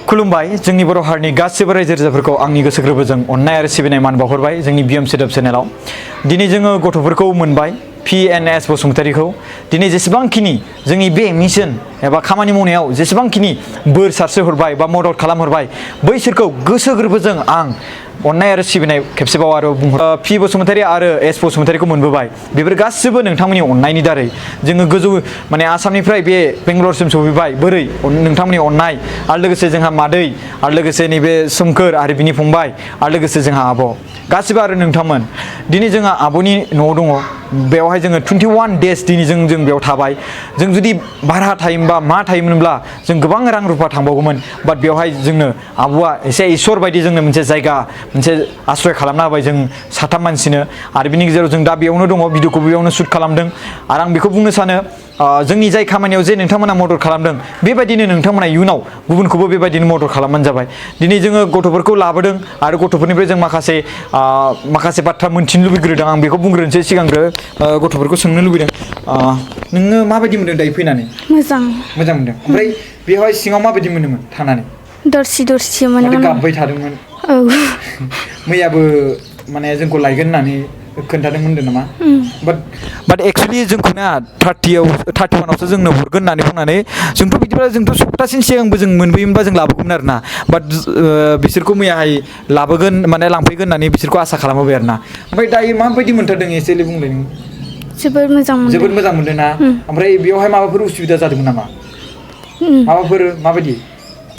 खुलुमबाय जोंनि बर' हारिनि गासिबो रायजो राजाफोरखौ आंनि गोसो गोरबोजों अननाय आरो सिबिनाय मान बावहरबाय जोंनि बिएम सोदोब चेनेलाव दिनै जोङो गथ'फोरखौ मोनबाय PNS बसुमतारीखौ दिनै जेसेबांखिनि जोंनि बे मिशन एबा खामानि मावनायाव जेसेबांखिनि बोर सारस्रि हरबाय बा मदद खालामहरबाय बैसोरखौ गोसो गोरबोजों आं अननाय आरो सिबिनाय खेबसेबाव आरो P बसुमतारी आरो S बसुमतारीखौ मोनबोबाय बेफोर गासिबो नोंथांमोननि अननायनि दारै जोङो गोजौ माने आसामनिफ्राय बे बेंगलरसिम सफैबाय बोरै नोंथांमोननि अननाय आरो लोगोसे जोंहा मादै आरो लोगोसे नैबे सोमखोर आरो बिनि फंबाय आरो लोगोसे जोंहा आब' गासिबो आरो नोंथांमोन दिनै जोंहा आब'नि न'आव दङ बेवहाय जोङो 21 डेज दिनै जों बेयाव थाबाय जों जुदि भारा थायोमोनबा मा थायोमोनब्ला जों गोबां रां रुफा थांबावगौमोन बाट बेवहाय जोंनो आब'आ एसे इसोर बायदि जोंनो मोनसे जायगा मोनसे आश्रय खालामना होबाय जों साथाम मानसिनो आरो बिनि गेजेराव जों दा बेयावनो दङ भिडिअखौबो बेयावनो शुट खालामदों आरो आं बेखौ बुंनो सानो जोंनि जाय खामानियाव जे नोंथांमोना मदद खालामदों बेबायदिनो नोंथांमोना इयुनाव गुबुनखौबो बेबायदिनो मदद खालामबानो जाबाय दिनै जोङो गथ'फोरखौ लाबोदों आरो गथ'फोरनिफ्राय जों माखासे बाथ्रा मोनथिनो लुबैग्रोदों आं बेखौ बुंग्रोनोसै सिगांग्रो गथ'फोरखौ सोंनो लुबैदों नोङो माबायदि मोनदों दायो फैनानै मोजां मोनदों ओमफ्राय बेवहाय सिङाव माबायदि मोनोमोन थानानै दरसि मोनोमोन गाबबाय थादोंमोन औ मैयाबो माने जोंखौ लायगोन होननानै खोन्थादोंमोन होनदों नामा बाट एक्सुवेलि जोंखौ ना 31आवसो जोंनो हरगोन होननानै बुंनानै जोंथ' बिदिब्ला जोंथ' सप्तासेनि सिगांबो जों मोनबोयोमोनबा जों लाबोगौमोन आरो ना बाट बिसोरखौ मैयाहाय लाबोगोन माने लांफैगोन होननानै बिसोरखौ आसा खालामहोबाय आरो ना ओमफ्राय दायो माबायदि मोनथारदों एसेलै बुंलाय नों जोबोद मोजां मोनदों ना ओमफ्राय बेवहाय माबाफोर उसुबिदा जादोंमोन नामा माबाफोर माबायदि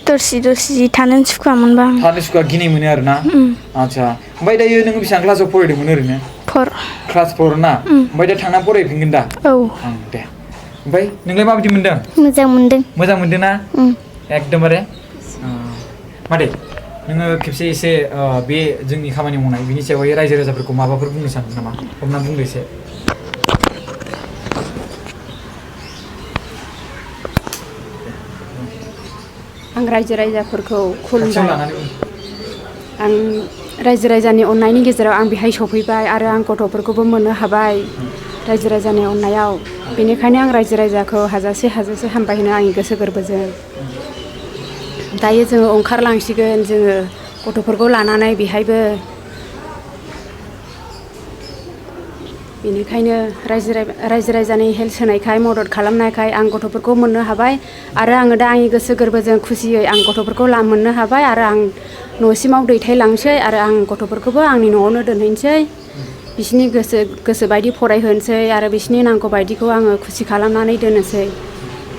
दरसि थानो सुखुवा गिनाय मोनो आरो ना आच्छा ओमफ्राय दायो नों बेसेबां क्लासाव फरायदोंमोन ओरैनो क्लास 4 ना ओमफ्राय दा थांना फरायफिनगोन दा औ दे ओमफ्राय नोंलाय माबायदि मोनदों मोजां मोनदों ना एकदमबारे मादै नोङो खेबसे एसे बे जोंनि खामानि मावनाय बिनि सायावहाय रायजो राजाफोरखौ माबाफोर बुंनो सानदों नामा हमना बुंदो एसे आं रायजो राजाफोरखौ खुलुमबाय आं रायजो राजानि अननायनि गेजेराव आं बेहाय सफैबाय आरो आं गथ'फोरखौबो मोननो हाबाय रायजो राजानि अननायाव बेनिखायनो आं रायजो राजाखौ हाजासे हामबाय होनो आंनि गोसो गोरबोजों दायो जोङो ओंखारलांसिगोन जोङो गथ'फोरखौ लानानै बेहायबो बेनिखायनो रायजो राजानि हेल्प होनायखाय मदद खालामनायखाय आं गथ'फोरखौ मोननो हाबाय आरो आङो दा आंनि गोसो गोरबोजों खुसियै आं गथ'फोरखौ मोननो हाबाय आरो आं न'सिमाव दैथायलांसै आरो आं गथ'फोरखौबो आंनि न'आवनो दोनहैनोसै बिसिनि गोसो बायदि फरायहोनोसै आरो बिसिनि नांगौ बायदिखौ आङो खुसि खालामनानै दोननोसै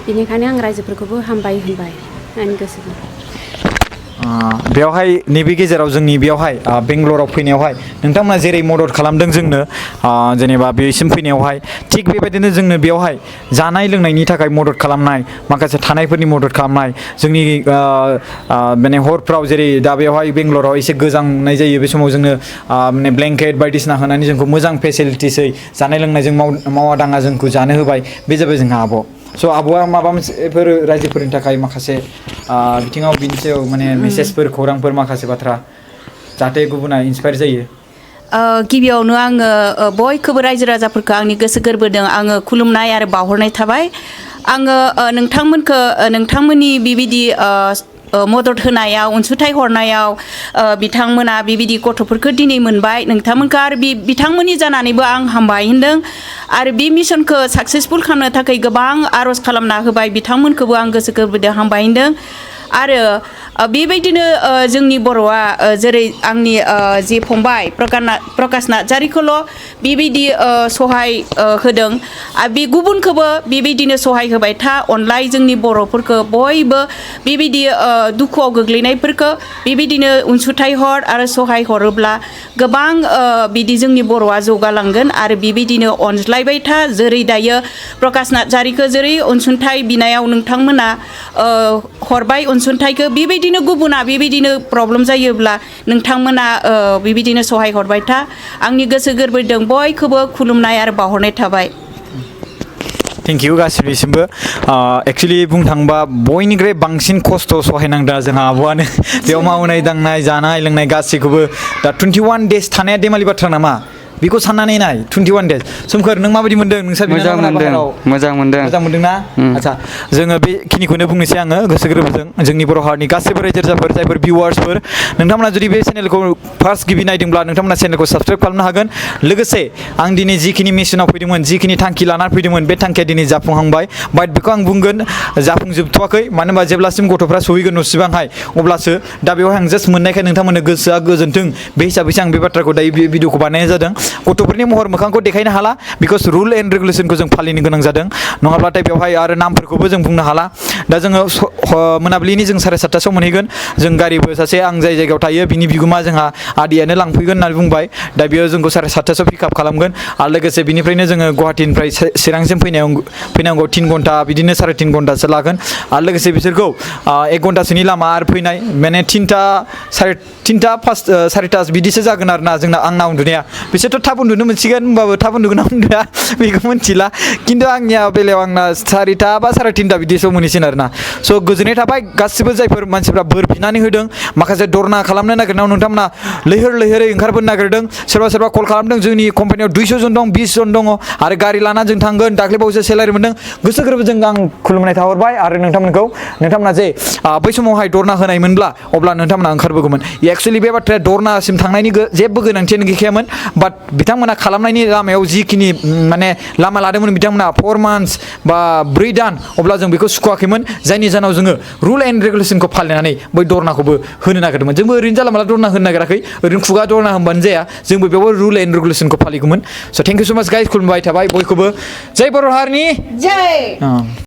बेनिखायनो आं रायजोफोरखौबो हामबाय होनबाय आंनि गोसोजों बेवहाय नैबे गेजेराव जोंनि बेवहाय बेंगलराव फैनायावहाय नोंथांमोना जेरै मदद खालामदों जोंनो जेनेबा बेसिम फैनायावहाय थिग बेबायदिनो जोंनो बेवहाय जानाय लोंनायनि थाखाय मदद खालामनाय माखासे थानायफोरनि मदद खालामनाय जोंनि माने हरफ्राव जेरै दा बेवहाय बेंगलराव एसे गोजांनाय जायो बे समाव जोंनो माने ब्लेंकेट बायदिसिना होनानै जोंखौ मोजां फेसिलिटिसै जानाय लोंनायजों मावा दाङा जोंखौ जानो होबाय बे जाबाय जोंहा आब' स' आब'आ माबा मोनसेफोर रायजोफोरनि थाखाय माखासे बिथिङाव बिनि सायाव माने मेसेजफोर खौरांफोर माखासे बाथ्रा जाहाथे गुबुना इन्सपायार जायो गिबियावनो आङो बयखौबो रायजो राजाफोरखौ आंनि गोसो गोरबोजों आङो खुलुमनाय आरो बावहरनाय थाबाय आङो नोंथांमोननि बेबायदि मदद होनायाव अनसुंथाइ हरनायाव बिथांमोना बेबायदि गथ'फोरखौ दिनै मोनबाय नोंथांमोनखौ आरो बिथांमोननि जानानैबो आं हामबाय होनदों आरो बे मिशनखौ साक्सेसफुल खालामनो थाखाय गोबां आर'ज खालामना होबाय बिथांमोनखौबो आं गोसो गोरबोजों हामबाय होनदों आरो बेबायदिनो जोंनि बर'आ जेरै आंनि जि फंबाय प्रकाश नार्जारीखौल' बेबायदि सहाय होदों आरो बे गुबुनखौबो बेबायदिनो सहाय होबाय था अनलाय जोंनि बर'फोरखौ बयबो बेबायदि दुखुआव गोग्लैनायफोरखौ बेबायदिनो अनसुंथाइ हर आरो सहाय हरोब्ला गोबां बिदि जोंनि बर'आ जौगालांगोन आरो बेबायदिनो अनज्लायबाय था जेरै दायो प्रकाश नार्जारीखौ जेरै अनसुंथाइ बिनायाव नोंथांमोना हरबाय अनसुंथाइखौ बेबायदिनो गुबुना बेबायदिनो प्रब्लेम जायोब्ला नोंथांमोना बेबायदिनो सहाय हरबाय था आंनि गोसो गोरबोजों बयखौबो खुलुमनाय आरो बावहरनाय थाबाय थेंक इउ गासिबनिसिमबो एक्सुवेलि बुंनो थाङोबा बयनिख्रुइ बांसिन खस्थ' सहायनांदों जोंहा आब'आनो बेयाव मावनाय दांनाय जानाय लोंनाय गासैखौबो दा 21 डेज थानाया देमालि बाथ्रा नामा बेखौ साननानै नाय 21 डेज सोमखोर नों माबायदि मोनदों नोंसा मोजां मोनदोंना आच्छा जोङो बेखिनिखौनो बुंनोसै आङो गोसो गोरबोजों जोंनि बर' हारिनि गासैबो रायजो राजाफोर जायफोर भिउवार्सफोर नोंथांमोना जुदि बे चेनेलखौ फार्स्ट गिबि नायदोंब्ला नोंथांमोना चेनेलखौ साबस्क्राइब खालामनो हागोन लोगोसे आं दिनै जिखिनि मिशनाव फैदोंमोन जिखिनि थांखि लानानै फैदोंमोन बे थांखिया दिनै जाफुंहांबाय बाट बेखौ आं बुंगोन जाफुंजोबथ'वाखै मानो होनबा जेब्लासिम गथ'फ्रा सहैगोन न'सिबांहाय अब्लासो दा बेवहाय आं जास्ट मोननायखाय नोंथांमोननो गोसोआ गोजोनथों बे हिसाबैसो आं बे बाथ्राखौ दायो बे भिडिअखौ बानायनाय जादों गथ'फोरनि महर मोखांखौ देखायनो हाला बिकज रुल एन्ड रेगुलेसनखौ जों फालिनो गोनां जादों नङाब्लाथाय बेवहाय आरो नामफोरखौबो जों बुंनो हाला दा जोङो मोनाबिलिनि जों 7:30 मोनहैगोन जों गारिबो सासे आं जाय जायगायाव थायो बिनि बिगोमा जोंहा आदैयानो लांफैगोन होननानै बुंबाय दा बेयो जोंखौ 7:30 पिकआप खालामगोन आरो लोगोसे बिनिफ्रायनो जोङो गुवाहाटीनिफ्राय चिरांसिम फैनांगौ 3 घन्टा बिदिनो 3.5 घन्टासो लागोन आरो लोगोसे बिसोरखौ 1 घन्टासोनि लामा आरो फैनाय माने 3टा 4टा बिदिसो जागोन आरोना जोंना आंना उन्दुनाया बिसोरथ' थाब उन्दुनो मोनसिगोन होमबाबो थाब उन्दुगोन ना उन्दुआ बेखौ मिथिला खिन्थु आंनिया बेलायाव आंना 4टा बा 3:30 बिदिसो मोनहैसिगोन आरोना स' गोजोननाय थाबाय गासिबो जायफोर मानसिफ्रा बोर बिनानै होदों माखासे दरना खालामनो नागिरनायाव नोंथांमोना लैहोरै ओंखारबोनो नागिरदों सोरबा कल खालामदों जोंनि कम्पानियाव 200 जन दं 20 जन दङ आरो गारि लानानै जों थांगोन दाख्लैबावैसो सेलारि मोनदों गोसो गोरबोजों आं खुलुमनाय थाहरबाय आरो नोंथांमोना जे बै समावहाय दरना होनायमोनब्ला अब्ला नोंथांमोना ओंखारबोगौमोन एक्सुवेलि बे बाथ्राया दरनासिम थांनायनि जेबो गोनांथियानो गैखायामोन बाट बिथांमोना खालामनायनि लामायाव जिखिनि माने लामा लादोंमोन बिथांमोना 4 मान्थस बा 4 दान अब्ला जों बेखौ सुखुवाखैमोन जायनि जाहोनाव जोङो रुल एन्ड रेगुलेसनखौ फालिनानै बै दरनाखौबो होनो नागिरदोंमोन जोंबो ओरैनो जाला माला दरना होनो नागिराखै ओरैनो खुगा दरना होनबानो जाया जोंबो बेयाव रुल एन्ड रेगुलेसनखौ फालिगौमोन स' थेंक इउ स' माच गाइस खुलुमबाय थाबाय बयखौबो जय बर' हारिनि जय